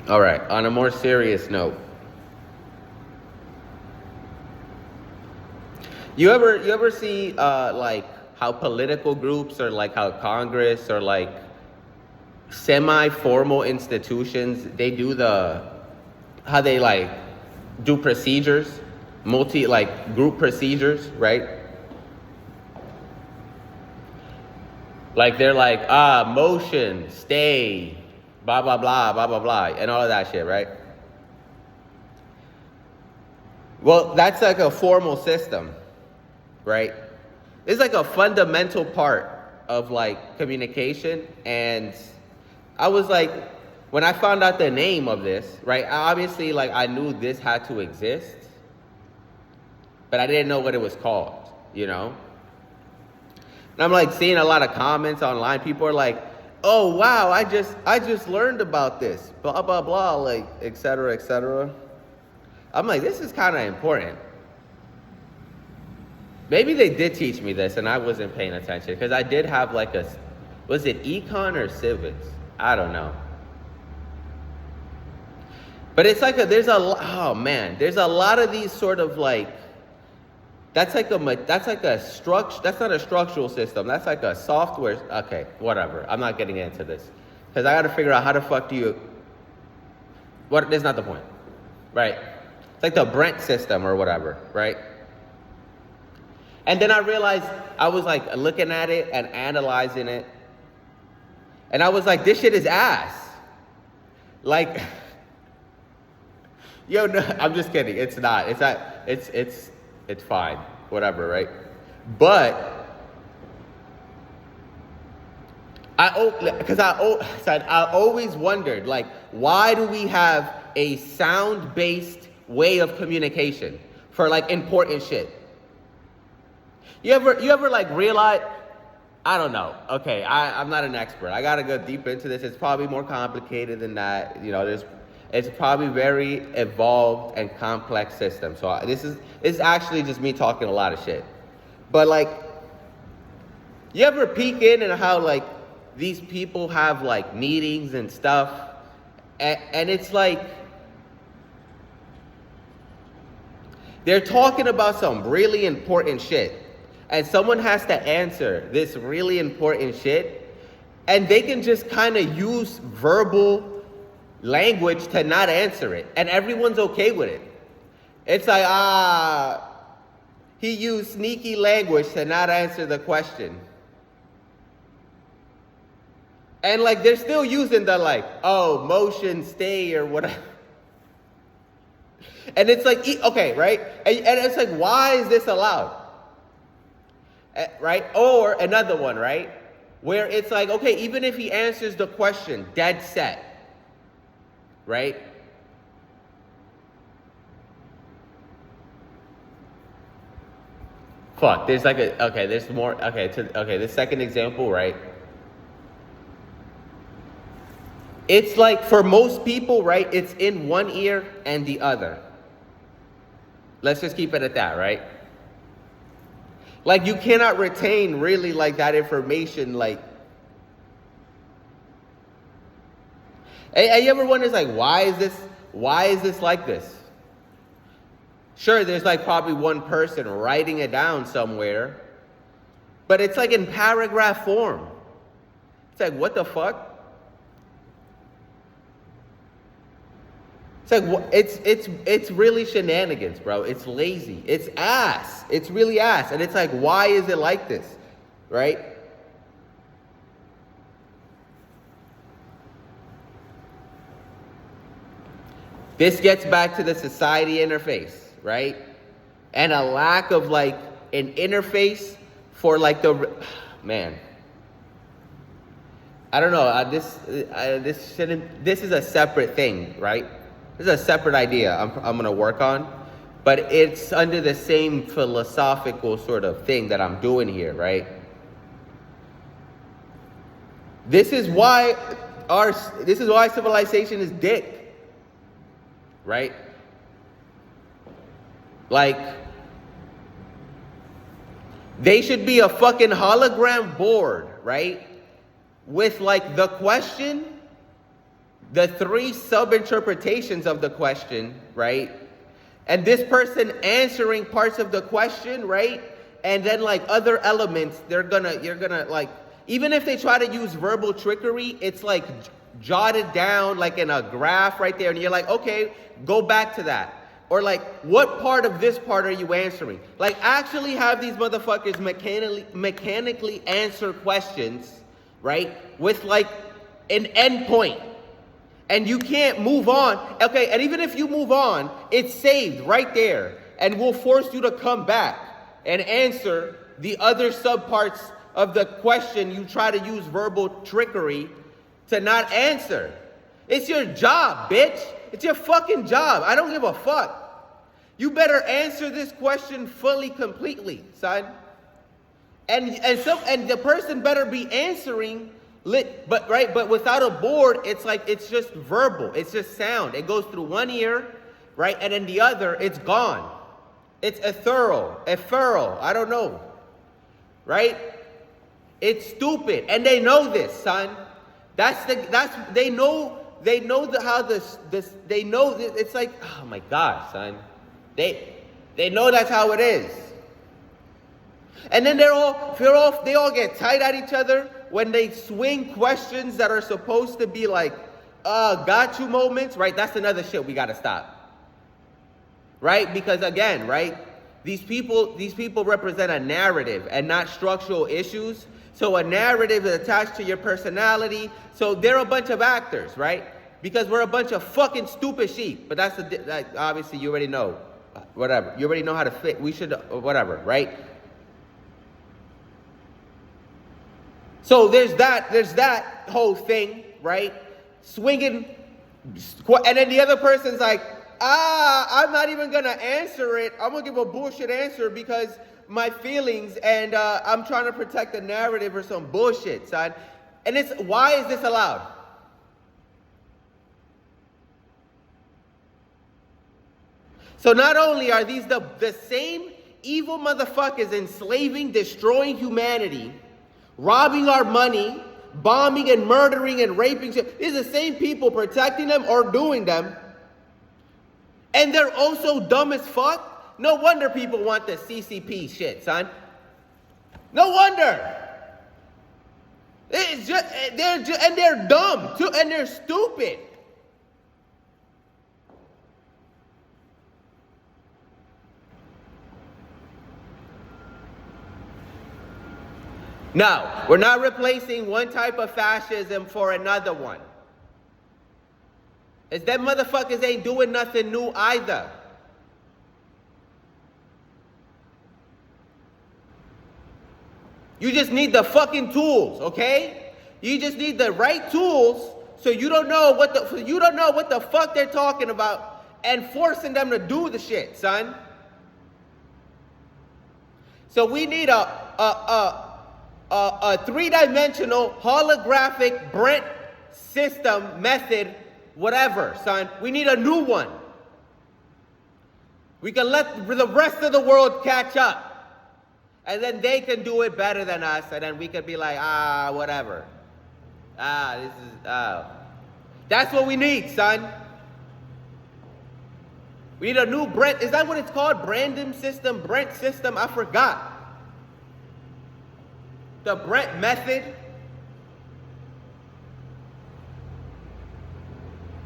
All right, on a more serious note, you ever see like how political groups or like how Congress or like semi-formal institutions, they do how they like do procedures, like group procedures, right? Like they're like, motion, stay, blah blah blah, blah blah blah, and all of that shit, right? Well, that's like a formal system, right? It's like a fundamental part of like communication. And I was like, when I found out the name of this, right? Obviously, like I knew this had to exist, but I didn't know what it was called, you know? And I'm like seeing a lot of comments online. People are like, "Oh wow, I just learned about this, blah blah blah, like etc. etc." I'm like, this is kind of important. Maybe they did teach me this and I wasn't paying attention, because I did have like was it econ or civics? I don't know. But it's like there's a lot of these sort of like, that's not a structural system. That's like a software. Okay, whatever. I'm not getting into this because I got to figure out how the fuck do you. What? That's not the point, right? It's like the Brent system or whatever, right? And then I realized I was like looking at it and analyzing it, and I was like, this shit is ass. Like, yo, no, I'm just kidding. It's not. It's not. It's fine, whatever, right? But I always wondered, like, why do we have a sound-based way of communication for like important shit? You ever like realize? I don't know. Okay, I'm not an expert. I gotta go deep into this. It's probably more complicated than that. You know, it's probably very evolved and complex system. So this is actually just me talking a lot of shit. But like, you ever peek in and how like these people have like meetings and stuff, and it's like they're talking about some really important shit, and someone has to answer this really important shit, and they can just kind of use verbal language to not answer it, and everyone's okay with it. It's like, he used sneaky language to not answer the question. And like they're still using the like, motion, stay, or whatever. And it's like, okay, right? And it's like, why is this allowed? Right? Or another one, right? Where it's like, okay, even if he answers the question dead set, right? Fuck, there's like there's more, the second example, right? It's like, for most people, right, it's in one ear and the other. Let's just keep it at that, right? Like, you cannot retain really like that information, like. And you ever wonder, like, why is this like this? Sure, there's like probably one person writing it down somewhere, but it's like in paragraph form. It's like, what the fuck? It's like, it's really shenanigans, bro. It's lazy. It's ass. It's really ass. And it's like, why is it like this? Right? This gets back to the society interface, right? And a lack of like an interface for like man. I don't know. This is a separate thing, right? This is a separate idea I'm gonna work on, but it's under the same philosophical sort of thing that I'm doing here, right? This is why civilization is dick, right? Like, they should be a fucking hologram board, right? With like the question, the three sub-interpretations of the question, right? And this person answering parts of the question, right? And then like other elements, you're gonna like, even if they try to use verbal trickery, it's like jotted down like in a graph right there. And you're like, okay, go back to that. Or like, what part of this part are you answering? Like actually have these motherfuckers mechanically answer questions, right? With like an endpoint. And you can't move on. Okay, and even if you move on, it's saved right there. And will force you to come back and answer the other subparts of the question you try to use verbal trickery to not answer. It's your job, bitch. It's your fucking job. I don't give a fuck. You better answer this question fully, completely, son. And the person better be answering but without a board, it's like it's just verbal. It's just sound. It goes through one ear, right, and then the other, it's gone. It's ethereal, I don't know, right? It's stupid, and they know this, son. They know how they know this. It's like, oh my God, son. They know that's how it is. And then they all get tight at each other when they swing questions that are supposed to be like, got you moments, right? That's another shit we gotta stop. Right? Because again, right? These people represent a narrative and not structural issues. So a narrative is attached to your personality. So they're a bunch of actors, right? Because we're a bunch of fucking stupid sheep. But that's obviously you already know. Whatever. You already know how to fit. We should, whatever, right? So there's that whole thing, right? Swinging, and then the other person's like, I'm not even gonna answer it. I'm gonna give a bullshit answer because my feelings and I'm trying to protect the narrative or some bullshit, son. And why is this allowed? So not only are these the same evil motherfuckers enslaving, destroying humanity, robbing our money, bombing and murdering and raping. These are the same people protecting them or doing them. And they're also dumb as fuck. No wonder people want the CCP shit, son. No wonder. They're dumb too, and they're stupid. No, we're not replacing one type of fascism for another one. It's them motherfuckers ain't doing nothing new either. You just need the fucking tools, okay? You just need the right tools so you don't know what the fuck they're talking about and forcing them to do the shit, son. So we need a three-dimensional holographic Brent system method, whatever, son. We need a new one. We can let the rest of the world catch up. And then they can do it better than us. And then we could be like, whatever. That's what we need, son. We need a new Brent. Is that what it's called? Brandon system? Brent system? I forgot. The Brent method.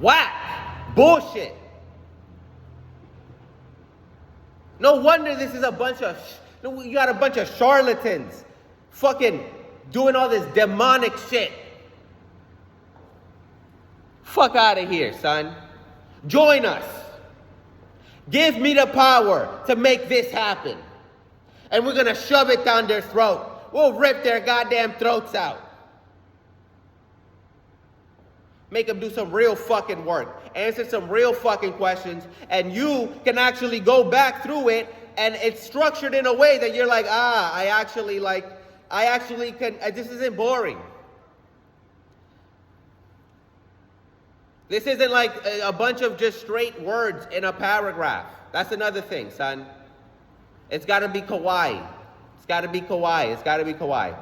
Whack. Bullshit. No wonder this is you got a bunch of charlatans fucking doing all this demonic shit. Fuck out of here, son. Join us. Give me the power to make this happen. And we're gonna shove it down their throat. We'll rip their goddamn throats out. Make them do some real fucking work. Answer some real fucking questions. And you can actually go back through it. And it's structured in a way that you're like, I actually can, this isn't boring. This isn't like a bunch of just straight words in a paragraph. That's another thing, son. It's got to be kawaii. It's got to be kawaii.